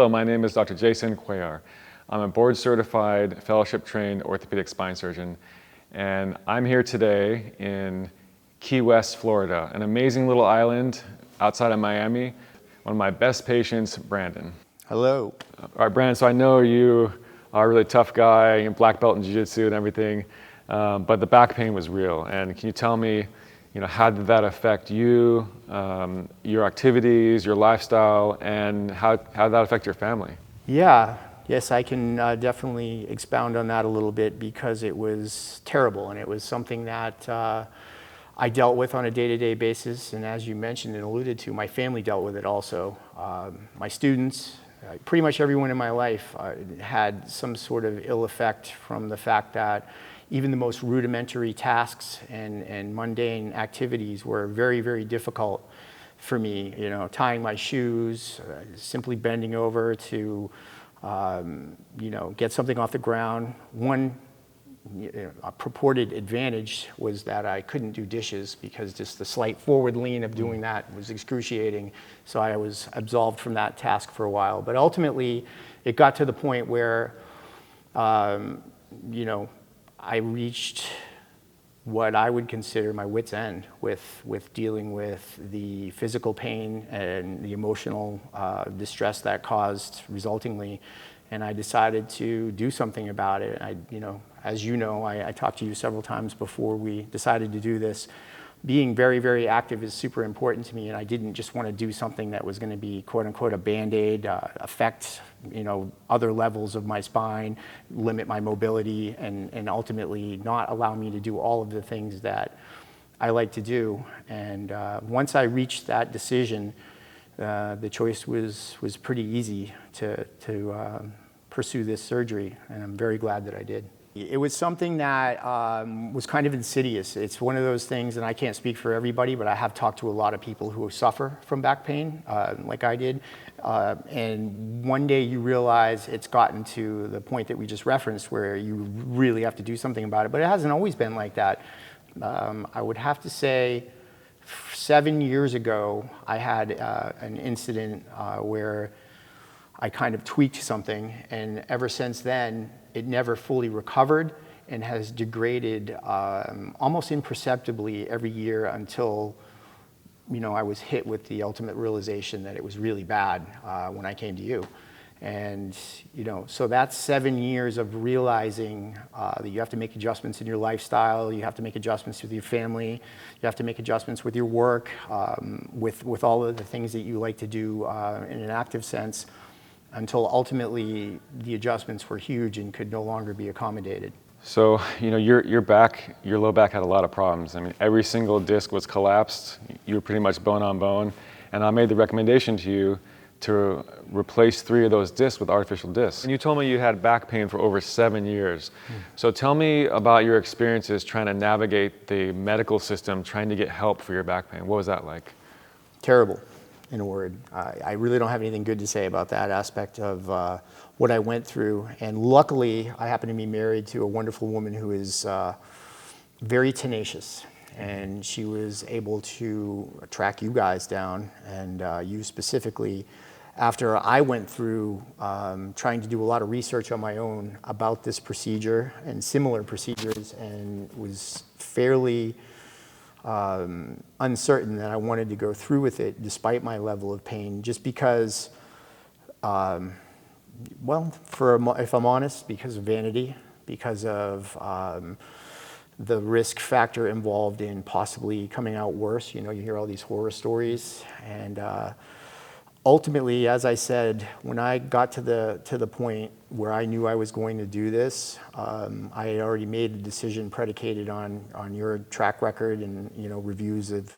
Hello, my name is Dr. Jason Cuellar. I'm a board-certified, fellowship-trained orthopedic spine surgeon, and I'm here today in Key West, Florida, an amazing little island outside of Miami. One of my best patients, Brandon. Hello. All right, Brandon, so I know you are a really tough guy, black belt in jiu-jitsu and everything, but the back pain was real. And can you tell me, how did that affect you, your activities, your lifestyle, and how did that affect your family? Yes, I can definitely expound on that a little bit because it was terrible and it was something that I dealt with on a day-to-day basis. And as you mentioned and alluded to, my family dealt with it also. My students, pretty much everyone in my life had some sort of ill effect from the fact that even the most rudimentary tasks and mundane activities were very, very difficult for me. Tying my shoes, simply bending over to, get something off the ground. One a purported advantage was that I couldn't do dishes because just the slight forward lean of doing that was excruciating. So I was absolved from that task for a while. But ultimately, it got to the point where, I reached what I would consider my wit's end with dealing with the physical pain and the emotional distress that caused resultingly. And I decided to do something about it. As you know, I talked to you several times before we decided to do this. Being very, very active is super important to me, and I didn't just want to do something that was going to be quote unquote a Band-Aid, affect other levels of my spine, limit my mobility, and ultimately not allow me to do all of the things that I like to do. And once I reached that decision, the choice was pretty easy to pursue this surgery, and I'm very glad that I did. It was something that was kind of insidious. It's one of those things, and I can't speak for everybody, but I have talked to a lot of people who suffer from back pain, like I did. And one day you realize it's gotten to the point that we just referenced where you really have to do something about it, but it hasn't always been like that. I would have to say 7 years ago, I had an incident where I kind of tweaked something, and ever since then, it never fully recovered and has degraded almost imperceptibly every year until I was hit with the ultimate realization that it was really bad when I came to you. And so that's 7 years of realizing that you have to make adjustments in your lifestyle, you have to make adjustments with your family, you have to make adjustments with your work, with all of the things that you like to do in an active sense, until ultimately the adjustments were huge and could no longer be accommodated. So, your low back had a lot of problems. I mean, every single disc was collapsed. You were pretty much bone on bone. And I made the recommendation to you to replace 3 of those discs with artificial discs. And you told me you had back pain for over 7 years. So tell me about your experiences trying to navigate the medical system, trying to get help for your back pain. What was that like? Terrible, in a word. I really don't have anything good to say about that aspect of what I went through. And luckily, I happen to be married to a wonderful woman who is very tenacious. And she was able to track you guys down, and you specifically, after I went through trying to do a lot of research on my own about this procedure and similar procedures, and was fairly uncertain that I wanted to go through with it despite my level of pain, just because, if I'm honest, because of vanity, because of the risk factor involved in possibly coming out worse. You hear all these horror stories, and ultimately, as I said, when I got to the point where I knew I was going to do this, I had already made the decision predicated on your track record and reviews of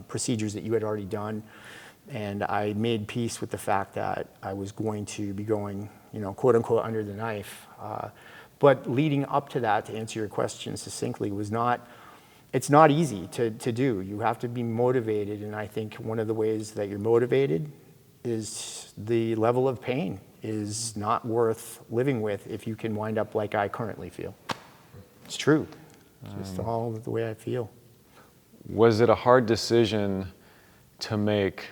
procedures that you had already done, and I made peace with the fact that I was going to be going, quote unquote, under the knife. But leading up to that, to answer your question succinctly, it's not easy to do. You have to be motivated, and I think one of the ways that you're motivated is the level of pain is not worth living with if you can wind up like I currently feel. It's true. It's just all the way I feel. Was it a hard decision to make,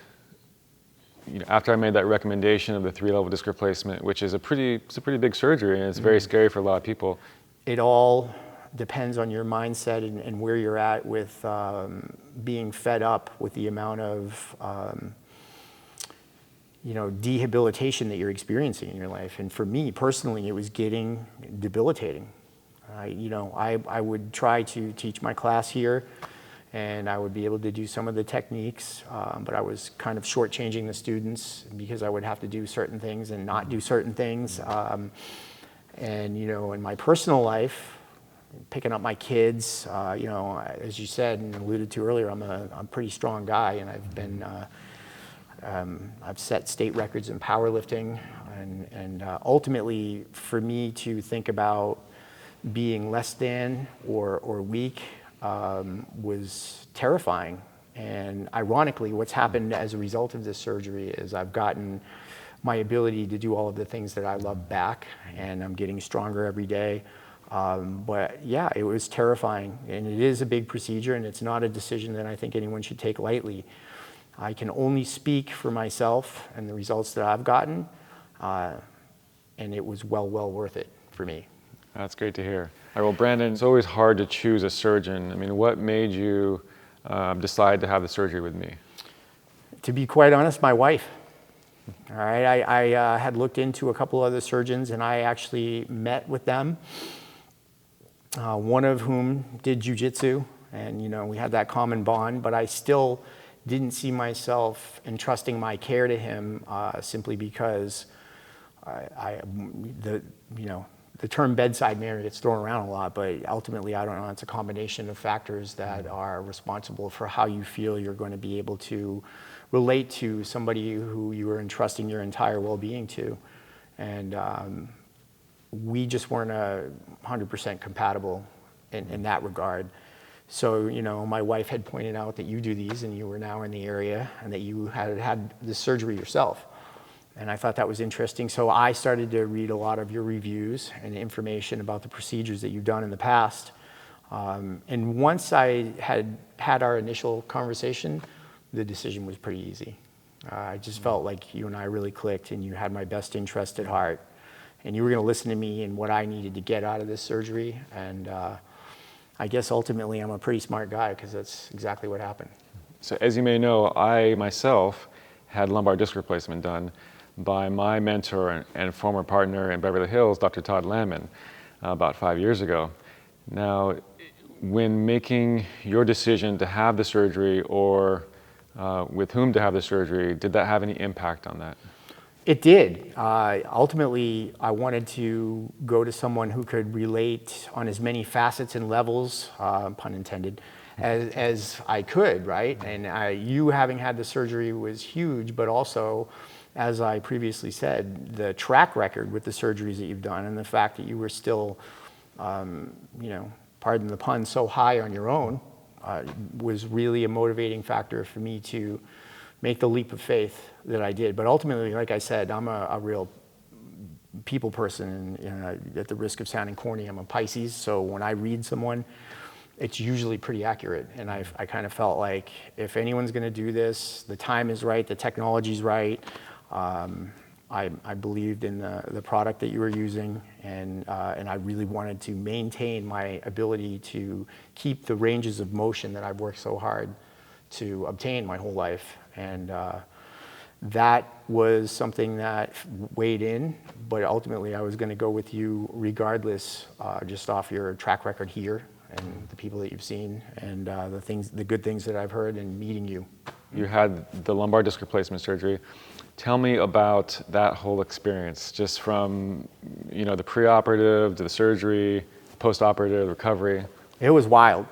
after I made that recommendation of the 3-level disc replacement, which is it's a pretty big surgery, and it's very scary for a lot of people. It all depends on your mindset and where you're at with being fed up with the amount of rehabilitation that you're experiencing in your life. And for me personally, it was getting debilitating. I would try to teach my class here, and I would be able to do some of the techniques, but I was kind of shortchanging the students because I would have to do certain things and not do certain things. And in my personal life, picking up my kids, as you said and alluded to earlier, I'm a pretty strong guy, and I've set state records in powerlifting, and ultimately for me to think about being less than or weak was terrifying. And ironically, what's happened as a result of this surgery is I've gotten my ability to do all of the things that I love back, and I'm getting stronger every day. But yeah, it was terrifying, and it is a big procedure, and it's not a decision that I think anyone should take lightly. I can only speak for myself and the results that I've gotten, and it was well worth it for me. That's great to hear. All right, well, Brandon, it's always hard to choose a surgeon. I mean, what made you decide to have the surgery with me? To be quite honest, my wife. All right, I had looked into a couple other surgeons, and I actually met with them, one of whom did jiu-jitsu, and we had that common bond, but I still didn't see myself entrusting my care to him simply because the term bedside manner gets thrown around a lot, but ultimately, I don't know, it's a combination of factors that are responsible for how you feel you're going to be able to relate to somebody who you are entrusting your entire well-being to. And we just weren't 100% compatible in that regard. So, my wife had pointed out that you do these and you were now in the area and that you had this surgery yourself. And I thought that was interesting. So I started to read a lot of your reviews and information about the procedures that you've done in the past. And once I had our initial conversation, the decision was pretty easy. I just felt like you and I really clicked, and you had my best interest at heart. And you were going to listen to me and what I needed to get out of this surgery. And I guess ultimately I'm a pretty smart guy, because that's exactly what happened. So as you may know, I myself had lumbar disc replacement done by my mentor and former partner in Beverly Hills, Dr. Todd Landman, about 5 years ago. Now, when making your decision to have the surgery or with whom to have the surgery, did that have any impact on that? It did. Ultimately, I wanted to go to someone who could relate on as many facets and levels, pun intended, as I could, right? And you having had the surgery was huge, but also, as I previously said, the track record with the surgeries that you've done and the fact that you were still, pardon the pun, so high on your own was really a motivating factor for me to make the leap of faith that I did. But ultimately, like I said, I'm a real people person, and at the risk of sounding corny, I'm a Pisces. So when I read someone, it's usually pretty accurate. And I kind of felt like if anyone's going to do this, the time is right, the technology's right. I believed in the product that you were using, and I really wanted to maintain my ability to keep the ranges of motion that I've worked so hard to obtain my whole life. And that was something that weighed in, but ultimately I was going to go with you regardless, just off your track record here and the people that you've seen and the good things that I've heard in meeting you. You had the lumbar disc replacement surgery. Tell me about that whole experience, just from the preoperative to the surgery, post-operative recovery. It was wild.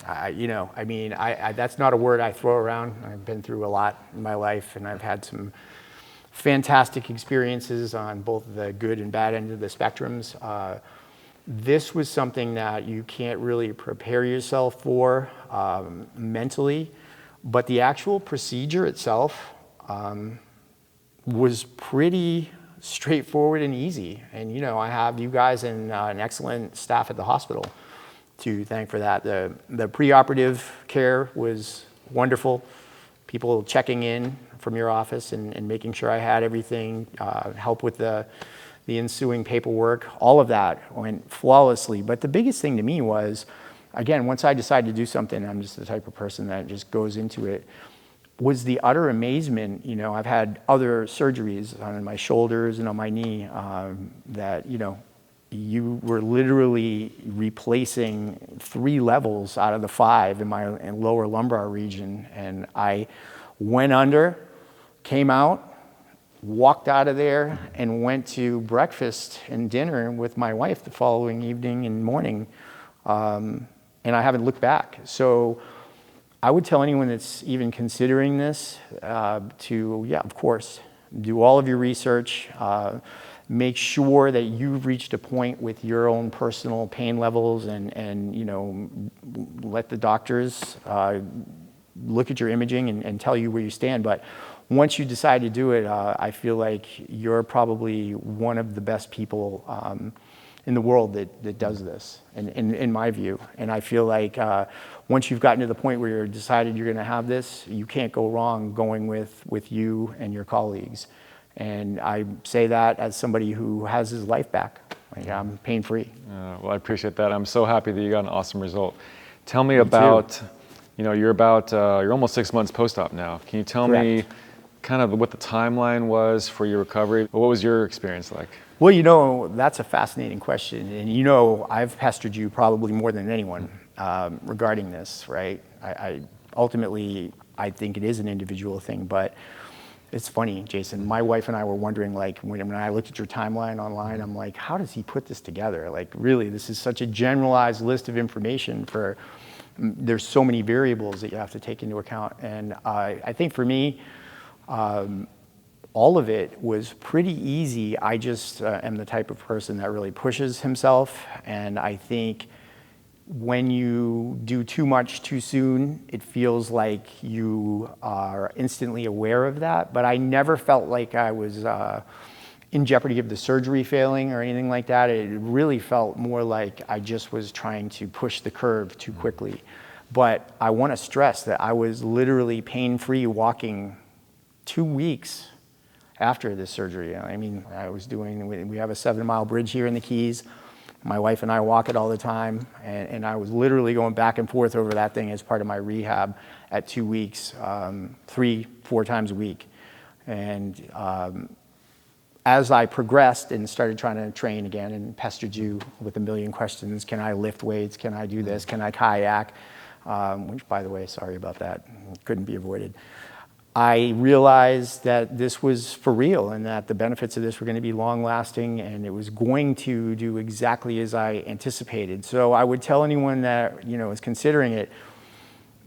That's not a word I throw around. I've been through a lot in my life, and I've had some fantastic experiences on both the good and bad end of the spectrums. This was something that you can't really prepare yourself for mentally, but the actual procedure itself was pretty straightforward and easy. And I have you guys and an excellent staff at the hospital to thank for that. The preoperative care was wonderful. people checking in from your office and making sure I had everything, help with the ensuing paperwork. All of that went flawlessly. But the biggest thing to me was, again, once I decided to do something, I'm just the type of person that just goes into it, was the utter amazement. You know, I've had other surgeries on my shoulders and on my knee that, you know, you were literally replacing 3 levels out of the 5 in my lower lumbar region. And I went under, came out, walked out of there, and went to breakfast and dinner with my wife the following evening and morning. And I haven't looked back. So I would tell anyone that's even considering this to, yeah, of course, do all of your research. Make sure that you've reached a point with your own personal pain levels, and you know, let the doctors look at your imaging and tell you where you stand. But once you decide to do it, I feel like you're probably one of the best people in the world that does this, in my view. And I feel like once you've gotten to the point where you're decided you're going to have this, you can't go wrong going with you and your colleagues. And I say that as somebody who has his life back. Like, I'm pain-free. Well, I appreciate that. I'm so happy that you got an awesome result. Tell me about, you know, you're almost 6 months post-op now. Can you tell me kind of what the timeline was for your recovery? What was your experience like? Well, you know, that's a fascinating question. And you know, I've pestered you probably more than anyone regarding this, right? Ultimately, I think it is an individual thing, but it's funny, Jason. My wife and I were wondering, like, when I looked at your timeline online, I'm like, how does he put this together? Like, really, this is such a generalized list of information for, there's so many variables that you have to take into account. And I think for me, all of it was pretty easy. I just am the type of person that really pushes himself. And I think when you do too much too soon, it feels like you are instantly aware of that. But I never felt like I was in jeopardy of the surgery failing or anything like that. It really felt more like I just was trying to push the curve too quickly. But I want to stress that I was literally pain-free walking 2 weeks after this surgery. I mean, we have a 7-mile bridge here in the Keys. My wife and I walk it all the time, and I was literally going back and forth over that thing as part of my rehab at 2 weeks, 3-4 times a week. And as I progressed and started trying to train again and pestered you with a million questions, can I lift weights? Can I do this? Can I kayak? Which, by the way, sorry about that, couldn't be avoided. I realized that this was for real and that the benefits of this were going to be long lasting, and it was going to do exactly as I anticipated. So I would tell anyone that, you know, is considering it,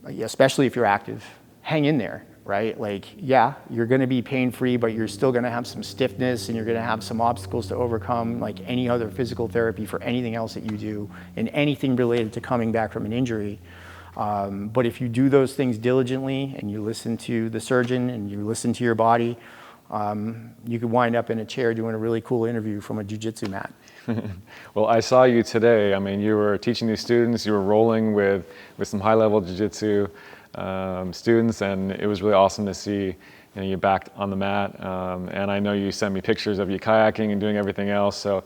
especially if you're active, hang in there, right? Like, yeah, you're going to be pain-free, but you're still going to have some stiffness and you're going to have some obstacles to overcome, like any other physical therapy for anything else that you do and anything related to coming back from an injury. But if you do those things diligently and you listen to the surgeon and you listen to your body, you could wind up in a chair doing a really cool interview from a jiu-jitsu mat. Well, I saw you today. I mean, you were teaching these students, you were rolling with some high-level jiu-jitsu students, and it was really awesome to see, you know, you back on the mat. And I know you sent me pictures of you kayaking and doing everything else. So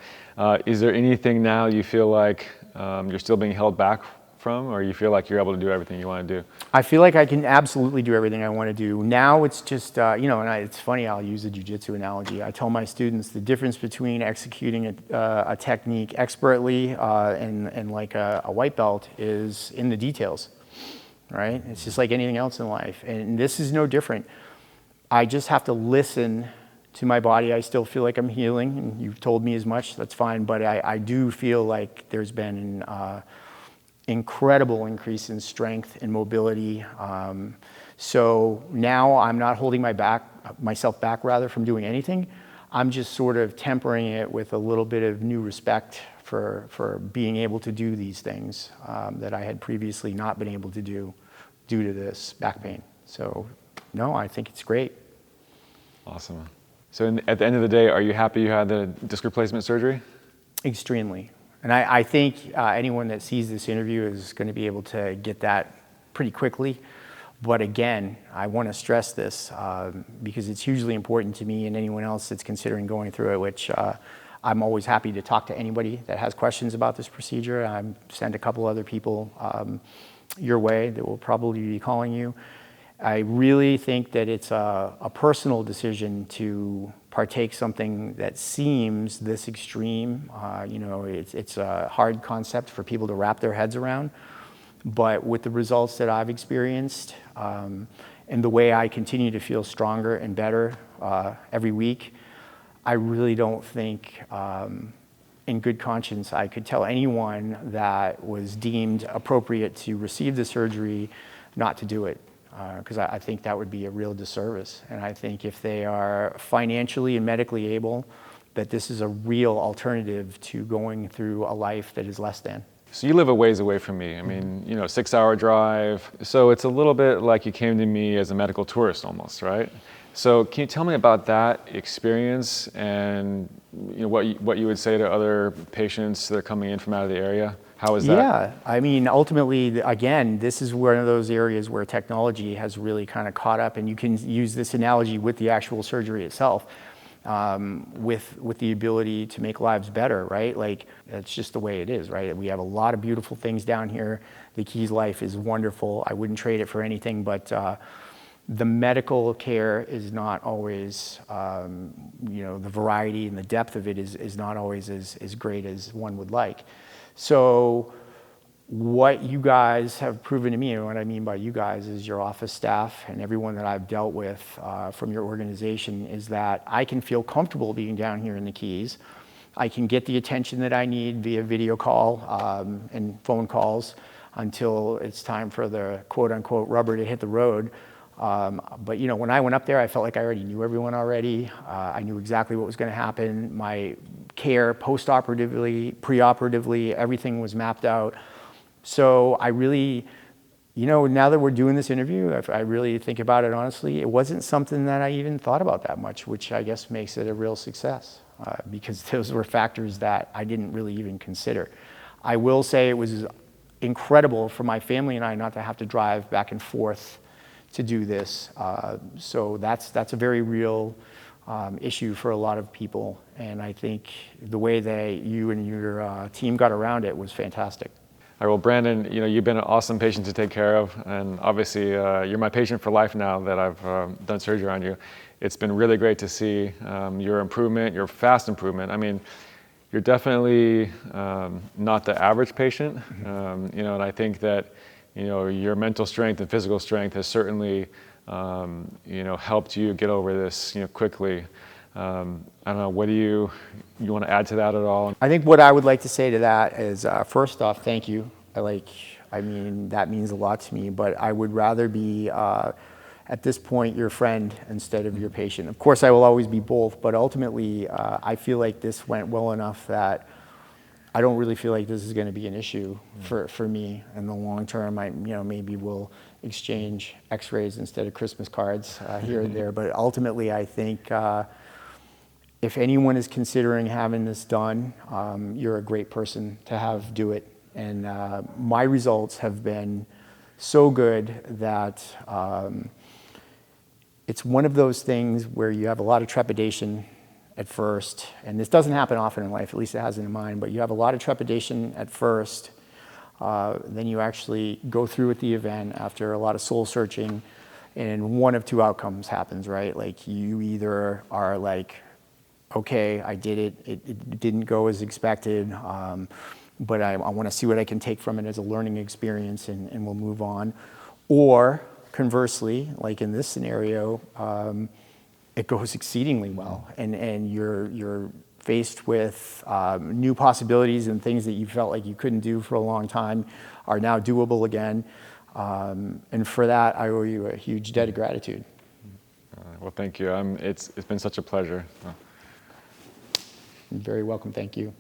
is there anything now you feel like you're still being held back from, or you feel like you're able to do everything you want to do? I feel like I can absolutely do everything I want to do. Now it's just, you know, and it's funny, I'll use the jiu-jitsu analogy. I tell my students the difference between executing a technique expertly and like a white belt is in the details, right? It's just like anything else in life. And this is no different. I just have to listen to my body. I still feel like I'm healing, and you've told me as much, that's fine. But I do feel like there's been an incredible increase in strength and mobility. So now I'm not holding myself back from doing anything. I'm just sort of tempering it with a little bit of new respect for being able to do these things that I had previously not been able to do due to this back pain. So no, I think it's great. Awesome. So at the end of the day, are you happy you had the disc replacement surgery? Extremely. And I think anyone that sees this interview is going to be able to get that pretty quickly. But again, I want to stress this because it's hugely important to me and anyone else that's considering going through it, which I'm always happy to talk to anybody that has questions about this procedure. I send a couple other people your way that will probably be calling you. I really think that it's a personal decision to partake something that seems this extreme. You know, it's a hard concept for people to wrap their heads around. But with the results that I've experienced and the way I continue to feel stronger and better every week, I really don't think in good conscience I could tell anyone that was deemed appropriate to receive the surgery not to do it. Because I think that would be a real disservice. And I think if they are financially and medically able, that this is a real alternative to going through a life that is less than. So you live a ways away from me. I mean, you know, 6-hour drive. So it's a little bit like you came to me as a medical tourist almost, right? So can you tell me about that experience and you know, what you would say to other patients that are coming in from out of the area? How is that? Yeah, I mean, ultimately, again, this is one of those areas where technology has really kind of caught up, and you can use this analogy with the actual surgery itself, with the ability to make lives better, right? Like, that's just the way it is, right? We have a lot of beautiful things down here. The Keys life is wonderful. I wouldn't trade it for anything, but the medical care is not always, you know, the variety and the depth of it is not always as great as one would like. So what you guys have proven to me, and what I mean by you guys is your office staff and everyone that I've dealt with from your organization, is that I can feel comfortable being down here in the Keys. I can get the attention that I need via video call and phone calls until it's time for the quote unquote rubber to hit the road. But you know, when I went up there, I felt like I already knew everyone already. I knew exactly what was going to happen. My care post-operatively, pre-operatively, everything was mapped out. So I really, you know, now that we're doing this interview, if I really think about it honestly, it wasn't something that I even thought about that much, which I guess makes it a real success because those were factors that I didn't really even consider. I will say it was incredible for my family and I not to have to drive back and forth to do this. So that's a very real issue for a lot of people. And I think the way that you and your team got around it was fantastic. All right, well, Brandon, you know, you've been an awesome patient to take care of. And obviously, you're my patient for life now that I've done surgery on you. It's been really great to see your improvement, your fast improvement. I mean, you're definitely not the average patient, you know, and I think that, you know, your mental strength and physical strength has certainly, you know, helped you get over this, you know, quickly. I don't know, what do you want to add to that at all? I think what I would like to say to that is, first off, thank you. I mean, that means a lot to me, but I would rather be, at this point, your friend instead of your patient. Of course, I will always be both, but ultimately, I feel like this went well enough that I don't really feel like this is going to be an issue for me in the long term. You know, maybe we'll exchange X-rays instead of Christmas cards here and there. But ultimately, I think if anyone is considering having this done, you're a great person to have do it. And my results have been so good that it's one of those things where you have a lot of trepidation at first, and this doesn't happen often in life, at least it hasn't in mine, but you have a lot of trepidation at first, then you actually go through with the event after a lot of soul searching, and one of two outcomes happens, right? Like, you either are like, okay, I did it, it didn't go as expected, but I want to see what I can take from it as a learning experience, and we'll move on. Or conversely, like in this scenario, it goes exceedingly well, and you're faced with new possibilities, and things that you felt like you couldn't do for a long time are now doable again. And for that, I owe you a huge debt of gratitude. Well, thank you. It's been such a pleasure. You're very welcome. Thank you.